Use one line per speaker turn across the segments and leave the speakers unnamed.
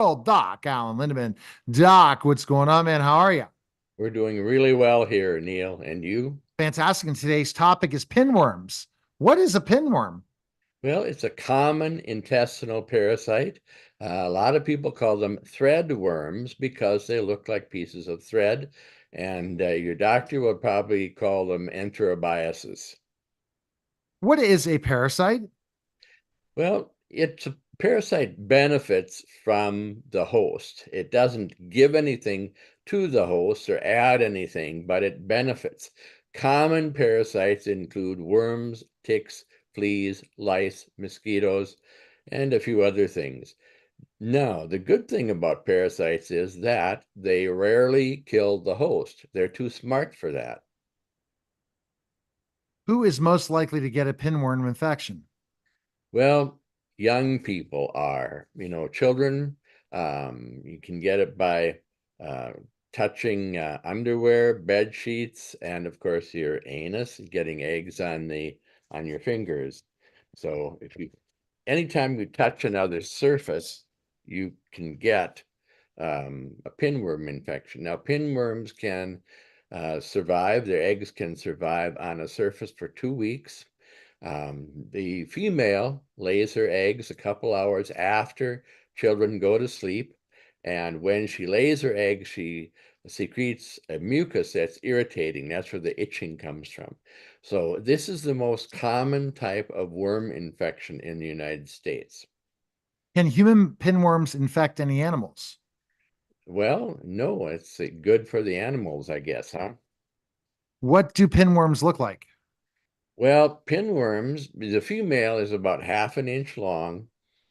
Doc Alan Lindeman. Doc, what's going on, man? How are you?
We're doing really well here, Neil. And you?
Fantastic. And today's topic is pinworms. What is a pinworm?
Well, it's a common intestinal parasite. A lot of people call them thread worms because they look like pieces of thread. And your doctor would probably call them enterobiasis.
What is a parasite?
Well, it's a parasite benefits from the host. It doesn't give anything to the host or add anything, but it benefits. Common parasites include worms, ticks, fleas, lice, mosquitoes, and a few other things. Now, the good thing about parasites is that they rarely kill the host. They're too smart for that.
Who is most likely to get a pinworm infection?
Well, young people are, children, you can get it by uh, touching underwear, bed sheets, and of course your anus, getting eggs on your fingers. So anytime you touch another surface, you can get a pinworm infection. Now, pinworms can survive, their eggs can survive on a surface for 2 weeks. The female lays her eggs a couple hours after children go to sleep. And when she lays her eggs, she secretes a mucus that's irritating. That's where the itching comes from. So, this is the most common type of worm infection in the United States.
Can human pinworms infect any animals?
Well, no, it's good for the animals, I guess, huh?
What do pinworms look like?
Well, pinworms, the female is about half an inch long,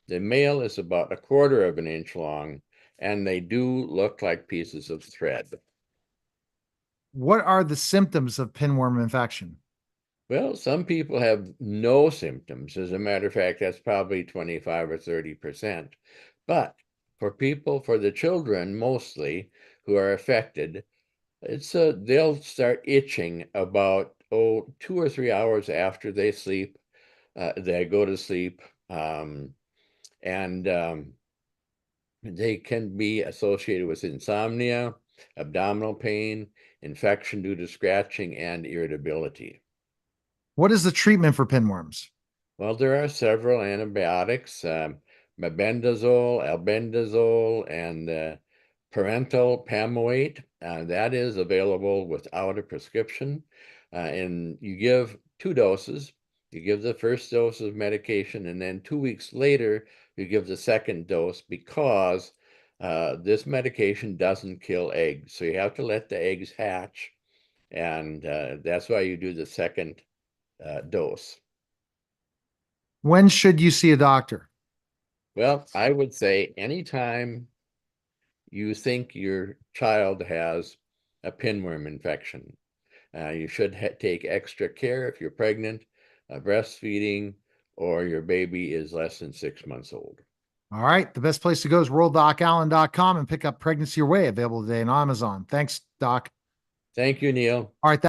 the male is about a quarter of an inch long, and they do look like pieces of thread.
What are the symptoms of pinworm infection?
Well, some people have no symptoms. As a matter of fact, that's probably 25 or 30%. But for the children mostly who are affected, they'll start itching about 2 or 3 hours after they sleep. They go to sleep, and they can be associated with insomnia, abdominal pain, infection due to scratching, and irritability.
What is the treatment for pinworms?
Well, there are several antibiotics, mebendazole, albendazole, and parental pamoate. That is available without a prescription. And you give 2 doses. You give the first dose of medication, and then 2 weeks later, you give the second dose because this medication doesn't kill eggs. So you have to let the eggs hatch, and that's why you do the second dose.
When should you see a doctor?
Well, I would say anytime you think your child has a pinworm infection, you should take extra care if you're pregnant, breastfeeding, or your baby is less than 6 months old.
All right. The best place to go is worlddocallen.com and pick up Pregnancy Your Way, available today on Amazon. Thanks, Doc.
Thank you, Neil.
All right.